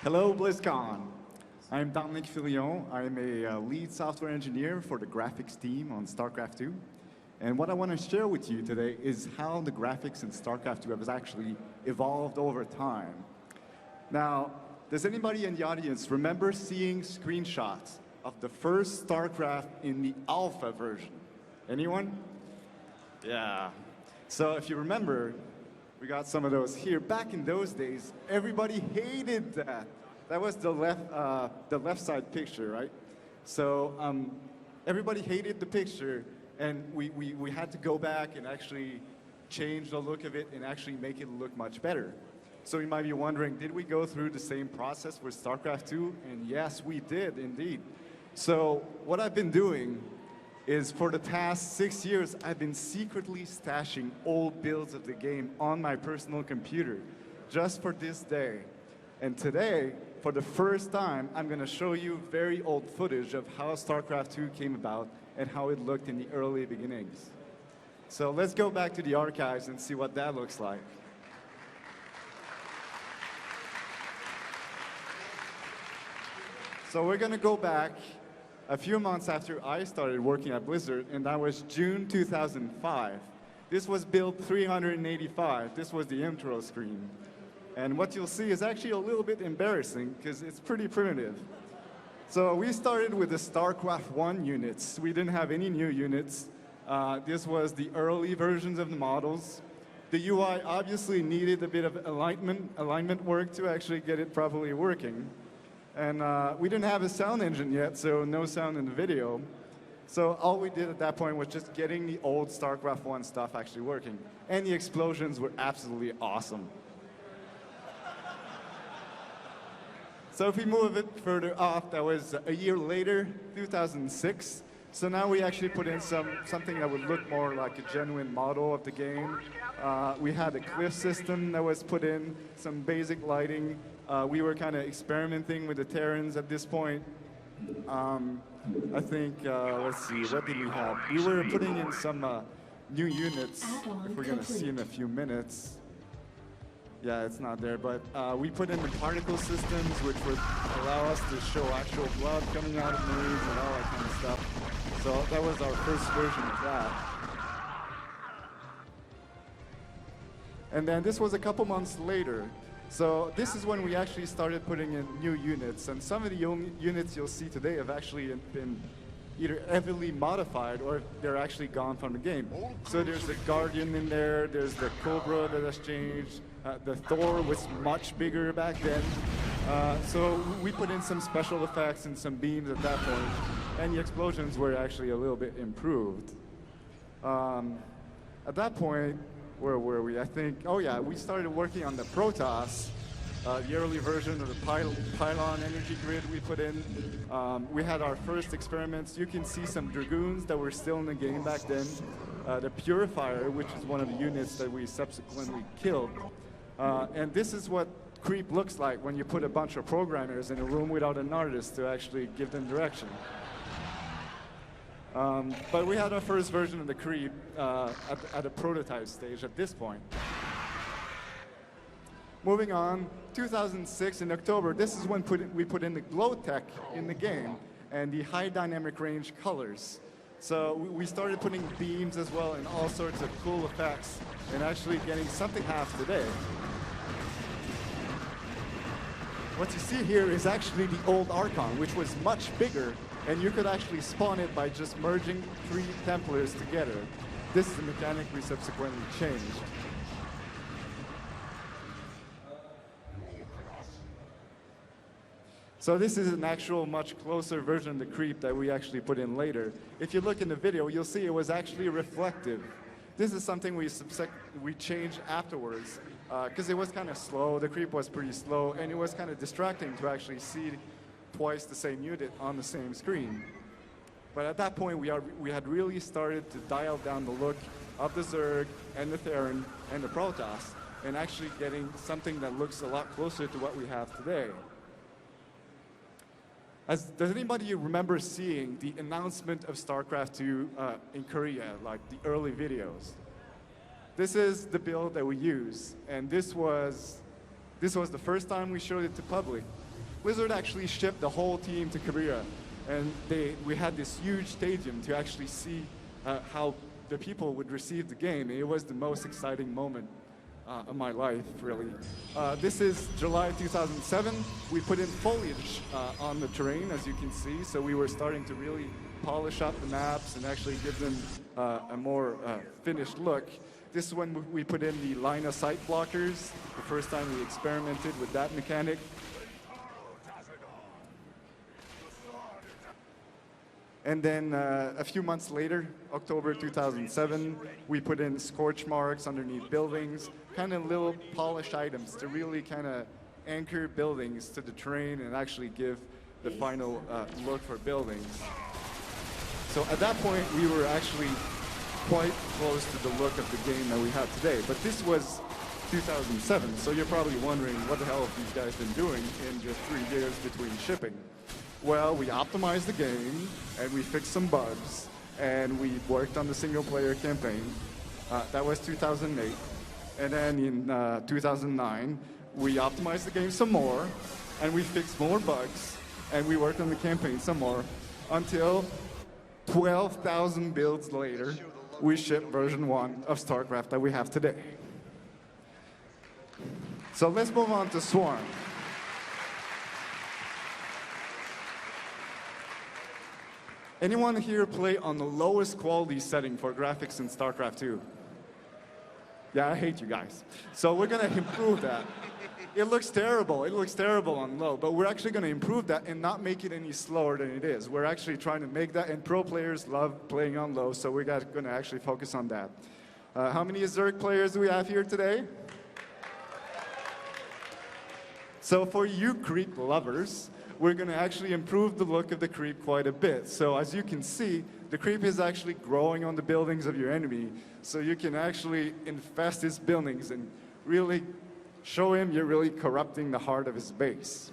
Hello, BlizzCon. I'm Dominic Filion. I'm a lead software engineer for the graphics team on StarCraft 2. And what I want to share with you today is how the graphics in StarCraft 2 has actually evolved over time. Now, does anybody in the audience remember seeing screenshots of the first StarCraft in the alpha version? Anyone? Yeah. So if you remember, we got some of those here. Back in those days, everybody hated that. That was the left side picture, right? So everybody hated the picture, and we had to go back and actually change the look of it and actually make it look much better. So you might be wondering, did we go through the same process with StarCraft 2? And yes, we did, indeed. So what I've been doing is for the past 6 years, I've been secretly stashing old builds of the game on my personal computer, just for this day. And today, for the first time, I'm going to show you very old footage of how StarCraft 2 came about and how it looked in the early beginnings. So let's go back to the archives and see what that looks like. So we're going to go back a few months after I started working at Blizzard, and that was June 2005. This was build 385. This was the intro screen. And what you'll see is actually a little bit embarrassing because it's pretty primitive. So we started with the StarCraft 1 units. We didn't have any new units. This was the early versions of the models. The UI obviously needed a bit of alignment work to actually get it properly working. And we didn't have a sound engine yet, so no sound in the video. So all we did at that point was just getting the old StarCraft 1 stuff actually working. And the explosions were absolutely awesome. So if we move a bit further off, that was a year later, 2006. So now we actually put in something that would look more like a genuine model of the game. We had a cliff system that was put in, some basic lighting. We were kind of experimenting with the Terrans at this point. I think, let's see, what did we have? We were putting in some new units, if we're going to see in a few minutes. Yeah, it's not there, but we put in the particle systems, which would allow us to show actual blood coming out of moves and all that kind of stuff. So that was our first version of that. And then this was a couple months later. So this is when we actually started putting in new units. And some of the units you'll see today have actually been either heavily modified or they're actually gone from the game. So there's the Guardian in there, there's the Cobra that has changed, the Thor was much bigger back then. So we put in some special effects and some beams at that point, and the explosions were actually a little bit improved. At that point, where were we? I think, oh yeah, we started working on the Protoss, the early version of the pylon energy grid we put in. We had our first experiments. You can see some Dragoons that were still in the game back then. The Purifier, which is one of the units that we subsequently killed. And this is what Creep looks like when you put a bunch of programmers in a room without an artist to actually give them direction. But we had our first version of the Creep at a prototype stage at this point. Moving on, 2006 in October, this is when we put in the glow tech in the game and the high dynamic range colors. So we started putting beams as well and all sorts of cool effects and actually getting something half today. What you see here is actually the old Archon, which was much bigger, and you could actually spawn it by just merging 3 Templars together. This is the mechanic we subsequently changed. So this is an actual much closer version of the Creep that we actually put in later. If you look in the video, you'll see it was actually reflective. This is something we changed afterwards because it was kind of slow. The Creep was pretty slow, and it was kind of distracting to actually see twice the same unit on the same screen. But at that point, we had really started to dial down the look of the Zerg and the Theron and the Protoss, and actually getting something that looks a lot closer to what we have today. Does anybody remember seeing the announcement of StarCraft 2 in Korea, like the early videos? This is the build that we use, and this was the first time we showed it to public. Blizzard actually shipped the whole team to Korea, and we had this huge stadium to actually see how the people would receive the game. It was the most exciting moment of my life, really. This is July 2007. We put in foliage on the terrain, as you can see, so we were starting to really polish up the maps and actually give them a more finished look. This is when we put in the line of sight blockers, the first time we experimented with that mechanic. And then a few months later, October 2007, we put in scorch marks underneath buildings, kind of little polished items to really kind of anchor buildings to the terrain and actually give the final look for buildings. So at that point, we were actually quite close to the look of the game that we have today. But this was 2007, so you're probably wondering what the hell have these guys been doing in just 3 years between shipping. Well, we optimized the game, and we fixed some bugs, and we worked on the single-player campaign. That was 2008. And then in 2009, we optimized the game some more, and we fixed more bugs, and we worked on the campaign some more, until 12,000 builds later, we shipped version 1 of StarCraft that we have today. So let's move on to Swarm. Anyone here play on the lowest quality setting for graphics in StarCraft 2? Yeah, I hate you guys. So we're going to improve that. It looks terrible. It looks terrible on low, but we're actually going to improve that and not make it any slower than it is. We're actually trying to make that, and pro players love playing on low, so we're going to actually focus on that. How many Zerg players do we have here today? So for you creep lovers, we're going to actually improve the look of the creep quite a bit. So as you can see, the creep is actually growing on the buildings of your enemy, so you can actually infest his buildings and really show him you're really corrupting the heart of his base.